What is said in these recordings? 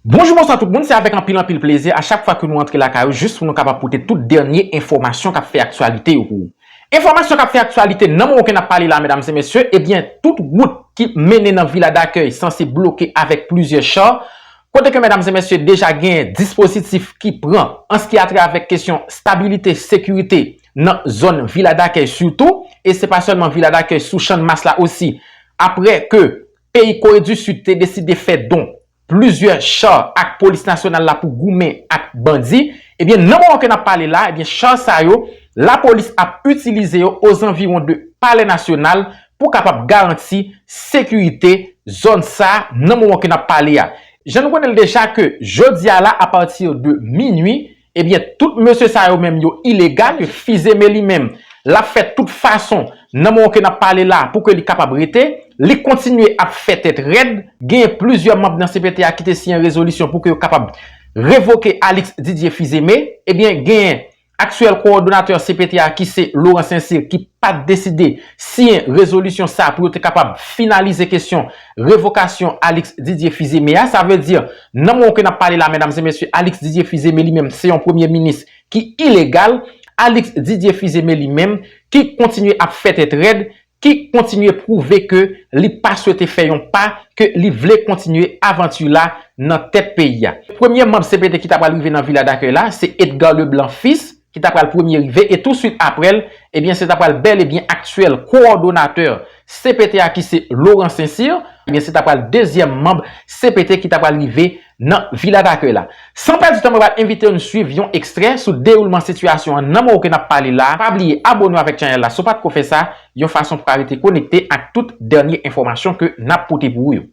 Bonjour, bonsoir tout le monde, c'est avec un pile plaisir à chaque fois que nous entrons la caillou, juste pour nous capables porter toute dernière information qui fait actualité au cours. Information qui fait actualité, non mon qu'on a parlé là, mesdames et messieurs, eh bien, toute route qui mène dans la ville d'accueil censé bloquer avec plusieurs chars. Côté que, mesdames et messieurs, déjà gain un dispositif qui prend en ce qui a trait avec question stabilité, sécurité dans la zone ville d'accueil surtout, et c'est pas seulement ville d'accueil sous champ de masse là aussi, après que pays Corée du Sud a décidé de faire don plusieurs chars avec police nationale là pour goumer avec bandits, eh bien, non moment qu'on a parlé là, eh bien, chars ça yo, la police a utilisé aux environs de palais national pour capable garantir sécurité zone ça, non moment qu'on a parlé là. Je nous connais déjà que jeudi à là, à partir de minuit, eh bien, tout monsieur ça yo même yo illégal, fizé mais lui-même, l'a fait de toute façon, non moment qu'on a parlé là, pour que les capable rester, les continuer à faire tête raide, gagner plusieurs membres dans CPTA qui te signé une résolution pour que soient capable révoquer Alex Didier Fizemé, eh bien, gagner actuel coordonnateur CPTA qui c'est Laurent Saint-Cyr qui pas décidé si une résolution ça pour être capable de finaliser question révocation Alex Didier Fizemé. Ça veut dire, non, mon qu'on a parlé là, mesdames et messieurs, Alex Didier Fizemé lui-même, c'est un premier ministre qui est illégal. Alex Didier Fizemé lui-même qui continue à faire tête raide, qui continue à prouver que li pas souhaité faire un pas, que li voulait continuer aventure là dans tête pays. Premier membre CPT qui t'a arrivé dans villa d'accueil là, c'est Edgar Leblanc fils qui t'a le premier arrivé et tout de suite après, eh bien c'est t'a bel et bien actuel coordonnateur CPTA qui c'est Laurent Saint-Cyr, eh bien c'est t'a le deuxième membre CPT qui t'a arrivé dans villa d'accueil là. Sans perdre du temps, on va inviter à nous suivre un extrait sur le déroulement de situation en amont que n'a parlé là. Pas oublier abonner avec channel là. Si pas de faire ça, une façon pour arrêter connecté à toute dernière information que n'a porté pour vous.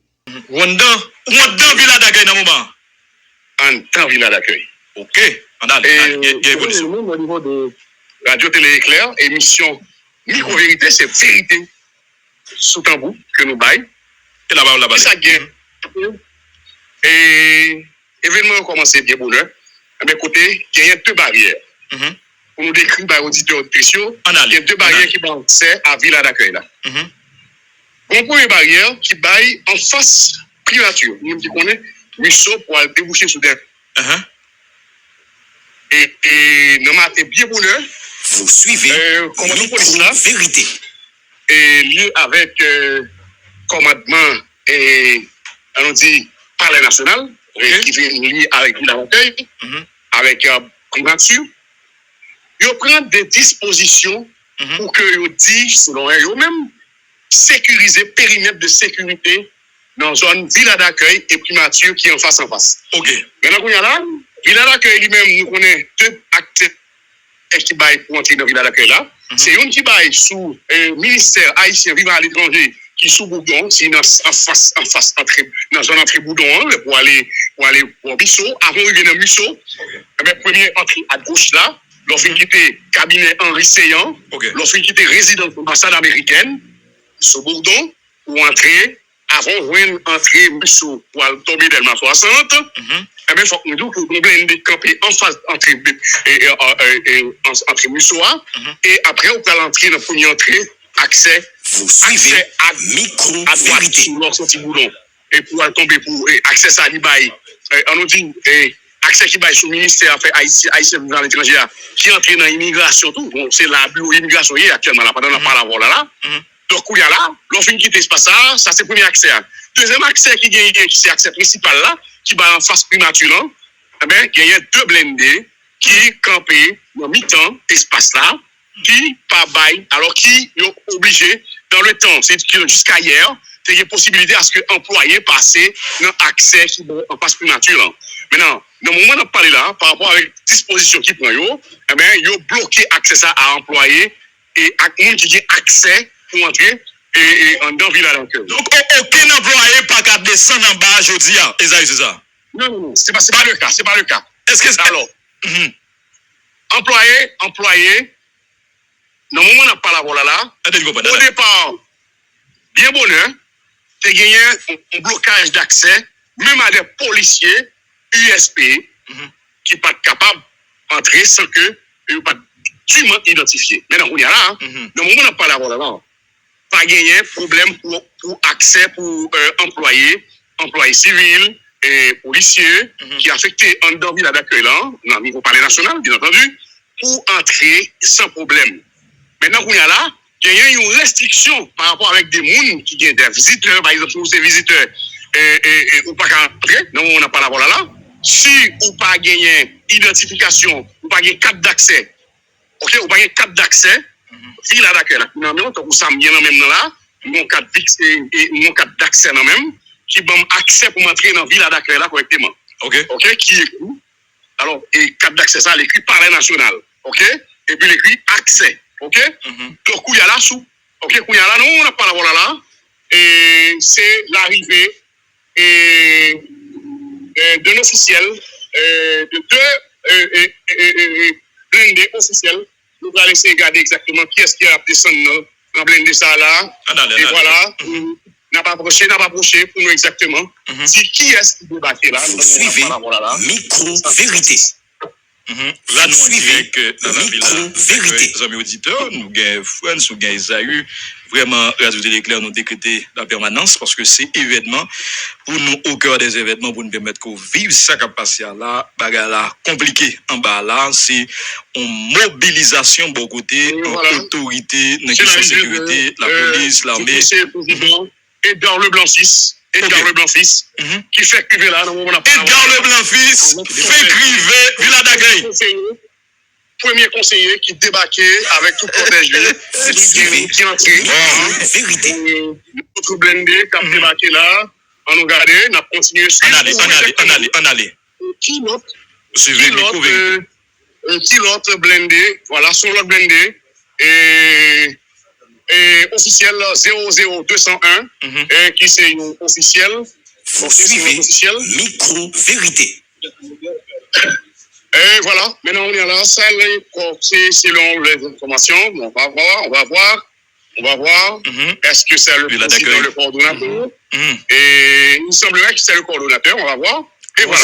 Rwanda villa d'accueil dans moment. En temps villa d'accueil. OK. On a évolution. Au niveau de Radio Télé Éclair, émission Micro-Vérité, c'est vérité sous tambour que nous baillons. Et là-bas. Ça gagne. Et événement a commencé bien bonheur. À mes côtés, il y a deux barrières. Pour nous décrire par auditeurs spéciaux, il y a deux barrières qui vont à Villa d'accueil là. Une première barrière qui baille en face privature. Nous qui connaît Musso pour aller déboucher sur des. Et nous matin bien bonheur. Vous suivez commandant police là. Vérité. Et lieu avec commandement et on dit Palais national, qui vient lié avec Villa d'accueil, avec primature. Ils prennent des dispositions pour que ils disent, selon eux-mêmes, sécuriser périmètre de sécurité dans la zone Villa d'accueil et primature qui est en face. OK. Maintenant qu'on y a là, Villa d'accueil lui-même, nous connaissons deux acteurs qui baillent pour entrer dans Villa d'accueil là. C'est une qui baille sous ministère haïtien vivant à l'étranger qui sous Boudon, c'est en face entrée dans zone entrée Boudon pour aller pour Bissau. Avant de venir dans Bissau, premier entrée à gauche là. Lorsqu'il quittait cabinet Henri Seyant, lorsqu'il quittait résidence de l'ambassade américaine, sur Bourdon, pour entrer, avant de entrer pour tomber Delma 60, eh bien, il faut que nous disions que nous devons camper en face entre Moussoa, et après, on peut entrer dans la première entrée, accès à micro à droite, sur l'ensemble Bourdon, et pour tomber pour accès à l'Ibaï. On nous dit, accès qui va sur le ministère haïtien dans l'étranger qui entre dans l'immigration tout bon c'est la bureau immigration actuellement là pendant la parole là donc il y a là l'offre qui quitte espace ça c'est premier accès deuxième accès qui gagne qui c'est accès principal là qui va en face primature eh ben il y a deux blindés qui campé dans mi-temps espace là qui pas bail alors qui sont obligés dans le temps c'est jusqu'à hier il y a possibilité à ce que employés passent dans accès qui en face primature maintenant dans le moment où on parle là, par rapport à la disposition qui prend, eh bien, ils ont bloqué accès à employés et à gens qui ont accès pour entrer et dans Villa d'accueil. Donc, aucun employé pas qu'à descendre en bas aujourd'hui, c'est ça? Non, c'est pas le cas, c'est pas le cas. Est-ce que c'est alors? Employé, dans le moment où on parle là, au départ, bien bonheur, tu as gagné un blocage d'accès, même à des policiers. USP qui n'est pas capable d'entrer sans que il pas dûment identifié. Maintenant, on y a là, dans le moment où on parle là, pas gagner problème pour accès pour employés civils, policiers qui affectés en dans ville d'accueil là, dans le niveau palais national, bien entendu, pour entrer sans problème. Maintenant, qu'on y a là, il y a une restriction par rapport avec des gens qui viennent des visiteurs, par exemple, si ces visiteurs ou pas entrer, non, on n'a pas la voilà là. Si ou pas gagné identification, ou pas gagné carte d'accès, ok, ou pas gagné carte d'accès, ville d'accueil là, non, mais on ça bien même là, mon carte d'accès non même, qui donne accès pour m'entrer dans la ville d'accueil là correctement. Ok, qui est où? Alors, et carte d'accès, ça, l'écrit Palais National. Ok? Et puis l'écrit accès. Ok? Donc, il y a là sous. Ok? Il y a là, non, on n'a pas la voilà là. Et c'est l'arrivée d'un officiel, de deux blindés officiels. Nous allons essayer de regarder exactement qui est-ce qui a descendu dans blindé ça là. Et voilà. N'a pas approché pour nous exactement. C'est qui est-ce qui débattait là? Vous suivez Micro-Vérité. Là, nous suivons que dans la ville, les amis auditeurs, nous avons France, nous avons Esaü, vraiment, Radio Téléclair nous décréter la permanence parce que c'est événement pour nous, au cœur des événements, pour nous permettre qu'on vive ça qui a passé là, bagarre là, compliqué en bas là, c'est une mobilisation bon côté, en autorité, dans la sécurité, la police, l'armée. Edgar Leblanc-Fils. Edgar Leblanc-Fils, qui fait criver là, on a Edgar Leblanc-Fils fait criver Villa d'accueil. Premier conseiller qui débarquait avec tout protège qui entrait. Vérité. Notre blindé qui a débarqué là, on nous regardé, on a continué. On allait. Qui l'autre? Qui l'autre blindé? Voilà, son l'autre blindé. Et officiel 00201, qui c'est une officielle. Vous suivez Micro-Vérité. Et voilà, maintenant on est là, ça c'est selon les informations, on va voir. Est-ce que c'est le président, le coordonnateur? Et il semblerait que c'est le coordonnateur, on va voir. Et voilà.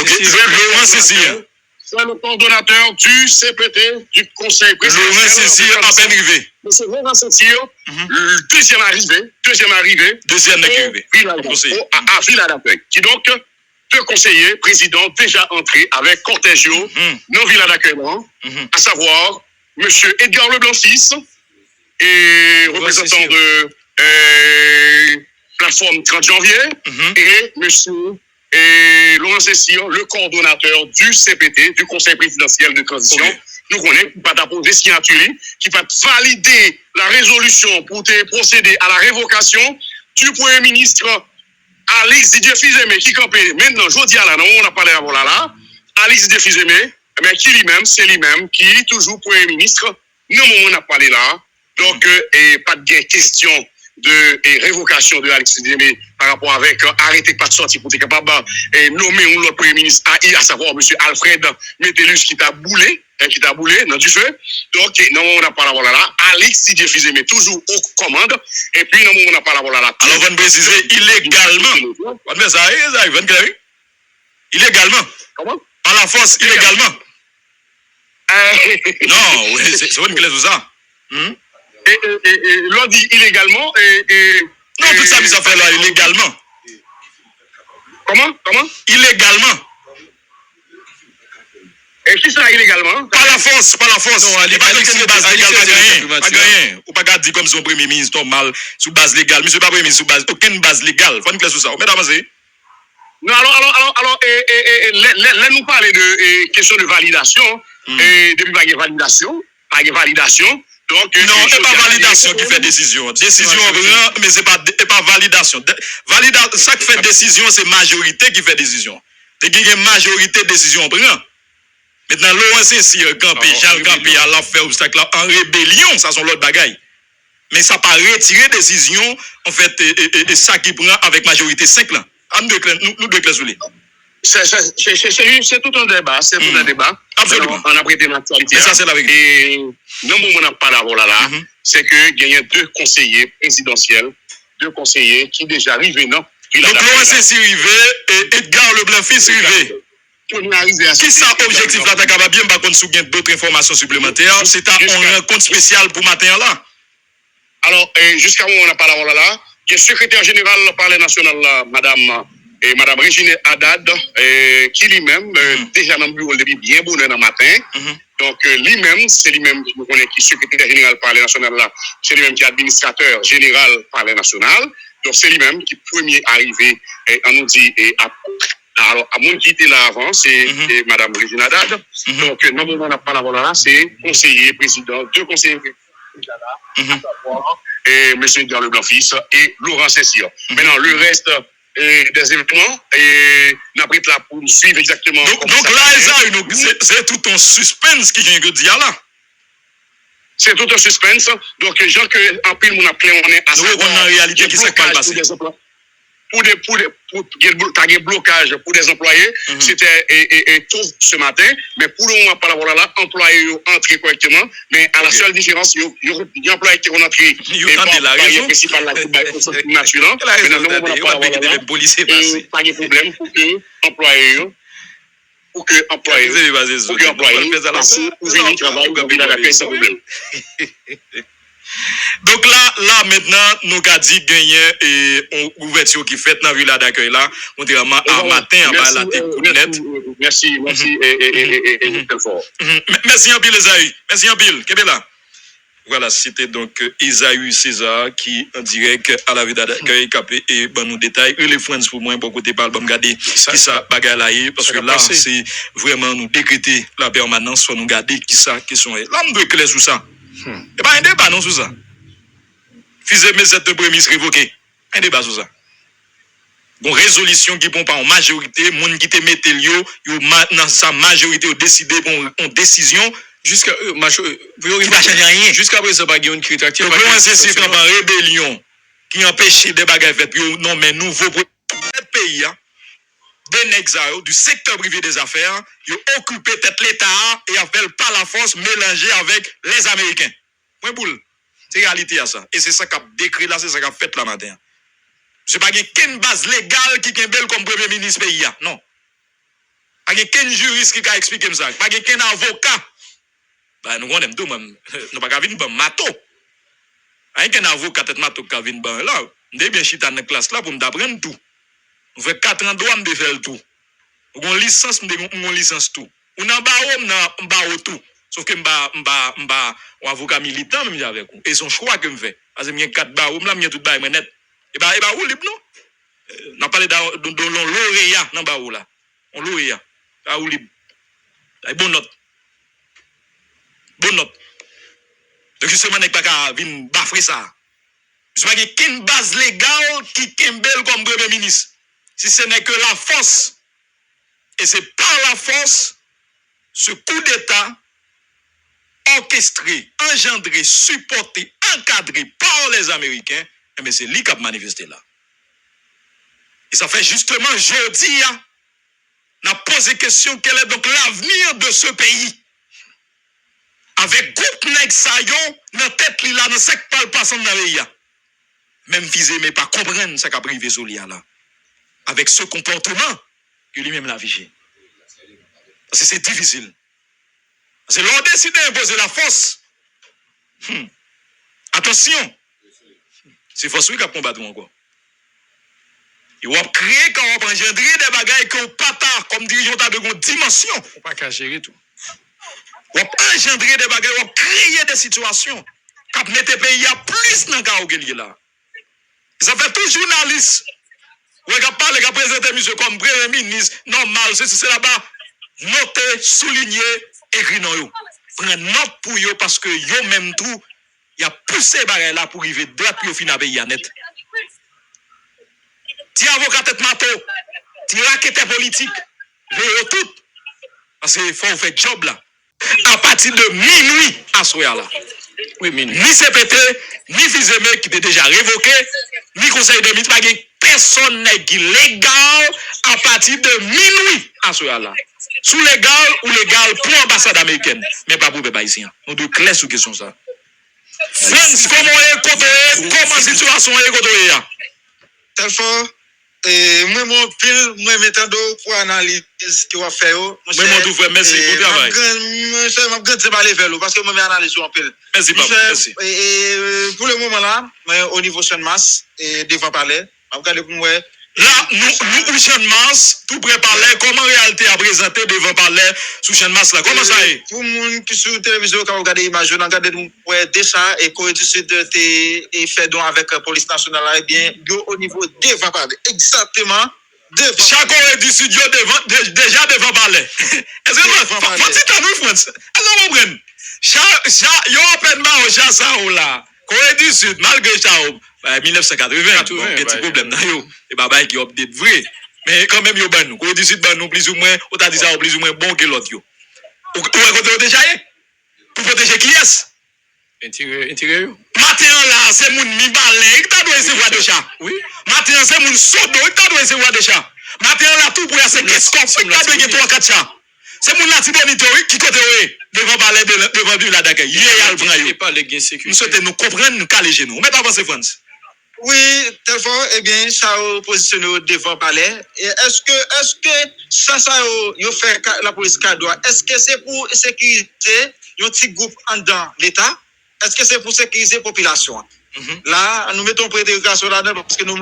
C'est le coordonnateur du CPT, du Conseil présidentiel. Laurent Cécile à peine arrivé. Monsieur Laurent Cécile, deuxième arrivé. À Villa d'accueil. Qui donc, deux conseillers, présidents déjà entrés avec cortège dans Villa d'accueil, à savoir monsieur Edgar Leblanc-Fils et représentant de plateforme 30 janvier et monsieur Laurent Cécile, le coordonnateur du CPT, du Conseil présidentiel de transition. Nous connaissons, qui va poser signature, qui va valider la résolution pour procéder à la révocation du Premier ministre Alex Didier Fils-Aimé, qui campait maintenant, je dis à la, on a parlé avant là, Alex Didier Fils-Aimé, mais qui lui-même, c'est lui-même, qui est toujours Premier ministre, non, on a parlé là, donc, pas de question de révocation de Alex Didier par rapport avec arrêter pas de sortir pour être capable de nommer un autre Premier ministre à savoir M. Alfred Metellus qui t'a boulé dans du feu. Donc, non, on n'a pas la voilà là. Alex Didier Fils-Aimé toujours aux commandes. Et puis, non, on n'a pas la voilà là. Alors, on va préciser illégalement. On va ça, illégalement. Comment? Par la force, illégalement. Non, c'est une classe ou ça. L'on dit illégalement non, tout ça, ça fait là, illégalement. Comment? Illégalement. Et qui sera illégalement? Par la force. Non, il n'y a pas de base légale, pas gagné. Ou pas dire comme son premier ministre normal, sous base légale. Monsieur pas premier ministre, sous base, aucune base légale. Faut une classe sur ça. Mais avancez. Non, alors, là, nous parler de question de validation. Et depuis, pas de validation. Donc, non, c'est pas validation qui fait décision. Décision, mais c'est pas validation. Ça qui fait décision, c'est majorité qui fait décision. Et qui a majorité de décision prend. Maintenant, Laurent Cécile, campé, Jean Campé, à fait obstacle en rébellion, ça sont l'autre bagaille. Mais ça pas retirer décision, en fait, et ça qui prend avec majorité 5 là. Nous deux clés sous les. C'est tout un débat, Absolument. On a prêté l'actualité. Et ça, c'est la vérité. Et non, on n'a pas la voilà là. C'est qu'il y a deux conseillers présidentiels, qui déjà arrivent, non? Donc, Laurent Cécile arrivé et Edgar Leblanc-Fils arrivé. Qui ça objectif là, t'as capable bien, par contre, sous d'autres informations supplémentaires, c'est un rencontre spéciale pour matin là. Alors, jusqu'à où on n'a pas la voilà là, le secrétaire général du Palais national, madame et Madame Régine Haddad, qui lui-même, déjà dans le bureau depuis bien bonne dans le matin. Donc, lui-même, c'est lui-même qui est secrétaire général Palais national là, c'est lui-même qui est administrateur général Palais national. Donc, c'est lui-même qui est premier arrivé, on nous dit, alors, à mon qui était là avant, c'est Madame Régine Haddad. Donc, normalement, on n'a pas la voilà là, c'est conseiller président, deux conseillers présidents, et M. Jean Leblanc-Fils et Laurent Saint-Cyr. Maintenant, le reste des événements, et n'a pris là pour suivre exactement. Donc là, c'est tout un suspense qui vient de dire là. C'est tout un suspense. Donc, les gens que en pile, on a plein, on est à nous, on a en réalité qui s'est passé. Pour des blocages pour des employés, c'était tout ce matin, mais pour le moment, par là, employés ont entré correctement, mais à la seule différence, les employés qui ont entré, la raison principale, la nationale, mais non, on n'a pas de problème pour que employés, pour que venir travailler sans problème. Donc là maintenant, nous avons dit gagner et ouverture qui fait dans la ville d'accueil là, contrairement à matin, à la tête net. Merci, merci en pile, Esaü. Merci en pile. Qu'est-ce là? Voilà, c'était donc Esaü César qui en direct à la ville d'accueil et bon nous détails les friends pour moi pour côté parle me garder qui ça bagarre là parce que là c'est vraiment nous décréter la permanence soit nous garder qui ça question là on doit clair sur ça. Et pas un débat non sur ça. Fils et cette premier révoqué. Un débat sur ça. Bon résolution qui prend pas en majorité, monde qui te mette yo dans sa majorité ont décidé en décision jusqu'à rien. Jusqu'à présent pas une critique active. C'est comme une rébellion qui empêche des bagages faites non mais nouveau pays des nègres du secteur privé des affaires, ils ont occupé tête l'État et ont fait par la force mélanger avec les Américains. Point boule. C'est réalité à ça. Et c'est ça qu'a décrit là, c'est ça qu'a fait là matin. C'est pas qu'une base légale qui est belle comme premier ministre pays. Non. Pas qu'un juriste qui a expliqué ça. Pas qu'un avocat. Bah, nous connaissons tout, nous pas qu'à venir ban mato. Pas qu'un avocat tête mato qui venir ban là. Nous bien chita dans la classe là pour nous apprendre tout. On fait 4 ans droit de faire tout. On a licence, on licence tout. On a un tout. Sauf que m'ba un avocat militant même avec vous. Et son choix que me fait. Parce que j'ai 4 barreaux, là j'ai tout bail net. Et bah ou libre non. On parlé de lauréat dans barreau là. On lauréat. Ba ou libre. Bonne note. Bonne note. Donc justement n'est pas qu'à venir bafrer ça. C'est pas qu'une base légale qui est comme premier ministre. Si ce n'est que la force, et c'est par la force, ce coup d'État orchestré, engendré, supporté, encadré par les Américains, mais c'est lui qui a manifesté là. Et ça fait justement jeudi, on a posé question quel est donc l'avenir de ce pays. Avec groupe nèg sayon dans tête li là dans sec pas passant dans le pays. Même visé mais pas comprendre ça qu'a privé Zolia là. Avec ce comportement que lui-même l'a vigé. Parce que c'est difficile. C'est l'on décide d'imposer la force. Attention. C'est force qui a combattu encore. Il va créer quand on va engendrer des bagailles qui ont pas tard, comme dirigeant de une dimension. On ne peut pas gérer tout. On va engendrer des bagailles, on va créer des situations qui mettent pays à plus dans le cas là. Ça fait tout journaliste. Ou qui parle, qui présente monsieur comme premier ministre, normal, c'est là-bas, noter, souligner, écrit non yo. Prendre note pour yo parce que yo même tout, il a poussé bagaille là pour arriver droit puis au final pays net. Ti avocat tête mato, ti raquette politique, veillez tout. Parce qu'il faut faire job là. À partir de minuit à soir là. Oui, minuit. Ni CPT, ni Fizeme qui était déjà révoqué, ni conseil de ministre, pas personne n'est légal à partir de minuit à soir là. Sous légal ou légal pour l'ambassade américaine, mais pas pour les haïtiens. On doit clair sur question ça. France, comment est côté, comment situation est côté là? Tel fort. Moi, mon pile, moi, m'étendons pour analyse qui va faire. Moi, mon tout frère, merci pour le travail. Je vais pas aller vers l'eau parce que moi, je vais analyser un pile. Merci, papa. Merci. Pour le moment là, au niveau de masse, et devant parler, je vais regarder pour moi, Là, nous, chaîne masse, tout préparé, comment réalité à présenter devant parler sous chaîne masse là? Comment ça est? Pour les gens qui sont sur la télévision, quand vous regardez l'image, vous regardez déjà, et Corée du Sud est fait donc avec la police nationale, eh bien, au niveau devant parler. Exactement. Devant. Chaque Corée du Sud, déjà devant parler. Est-ce que faut-il nous, France? Est-ce que vous comprenez? Yo, peine au chat ça ou là. Corée du Sud, malgré ça, 1980, il y a un petit problème dans yo. Et baba qui update vrai. Mais quand même, yo ban nous. Corée du Sud ban nous plus ou moins, on t'a dit ça plus ou moins bon que l'autre yo. Ou protéger pour protéger qui est-ce? Intérieur. Maintenant là, c'est mon mi balai, il t'a doit recevoir de chat. Oui. Maintenant c'est mon sodo, il t'a doit recevoir de chat. Maintenant là, tout pour c'est qu'est-ce qu'on fait, il t'a doit gagner 3-4 chats. C'est mon lati bonito qui côté devant balai devant du la d'accueil. Il y a le prend yo. Et pas les gains sécurité. Nous souhaitons nous comprendre, nous caler chez nous. Mais pas penser France. Oui, tellement, eh bien, ça a positionné devant palais. Est-ce que ça a fait la police cadeau? Est-ce que c'est pour sécuriser un petit groupe en dedans l'État? Est-ce que c'est pour sécuriser la population? Là, nous mettons prédégation là-dedans parce que nous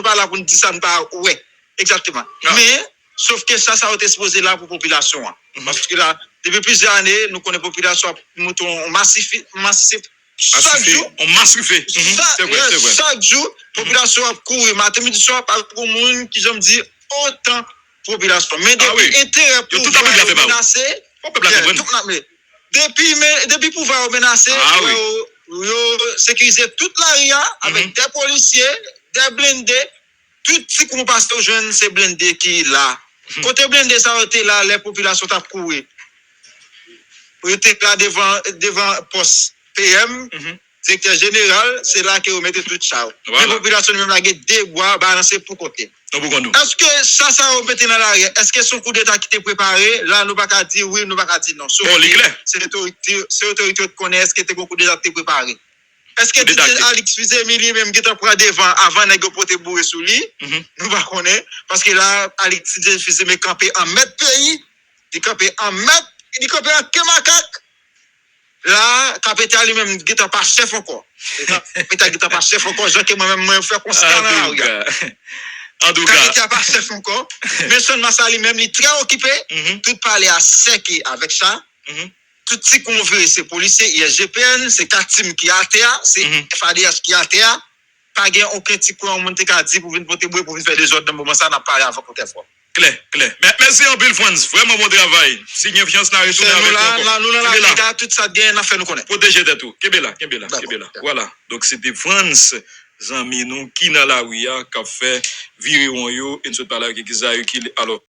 pas là pour nous dire ça, nous pas, ouais, exactement. Mais, sauf que ça a été exposé là pour la population. Parce que là, depuis plusieurs années, nous connaissons la population, nous massif. Chaque jour, on massifié. C'est vrai. Chaque jour, population a couru, matin, midi, soir, pas pour le monde qui me dit autant population. Mais depuis intérêt pour menacer, depuis pouvoir menacer, sécuriser toute l'area avec des policiers, des blindés, tout ce qu'on passe aux jeunes, c'est blindé qui est là. Côté blindé, ça a été là, les populations ont couru. Ils étaient là devant poste. PM, directeur général, c'est là que vous mettez tout ça. La population même là, des bois balancés pour côté. Est-ce que ça va mettre dans l'arrière? Est-ce que son coup d'État qui était préparé? Là, nous ne pouvons pas dire oui, nous ne pouvons pas dire non. C'est l'autorité qui connaît est-ce que le coup d'État qui était préparé. Est-ce que Alex Fizemili même qui était prêt devant avant de porter bourré sous lui? Nous ne pouvons pas connaître. Parce que là, Alex Fizemili campé en mètre pays, il campé en mètre, il campé en Kemacac. Là, capitaine lui-même, il n'est pas chef encore. Capitaine n'est pas chef encore. Je vais moi-même faire constat là. En tout cas. Capitaine n'est pas chef encore. Mais son Massa lui-même, il est très occupé. Tout parler à sec avec ça. Tout ce qu'on veut, c'est policiers, ISGPN, c'est Katim qui est à terre, c'est FADH qui est à terre. Pas aucun petit coup en monter qu'à dire pour venir porter bruit, pour venir faire des ordres. Dans le moment, ça n'a pas parlé avant quelques fois. Clair. Merci en pile, France. Vraiment bon travail. Signe confiance dans retourner avec nous. Là, tout ça bien, on a fait nous connaître. Protéger de tout. Kebela. Voilà. Donc, c'était France, amis, nous, qui dans la rue, qui a fait virer on yo, et nous sommes pas là, qui alors.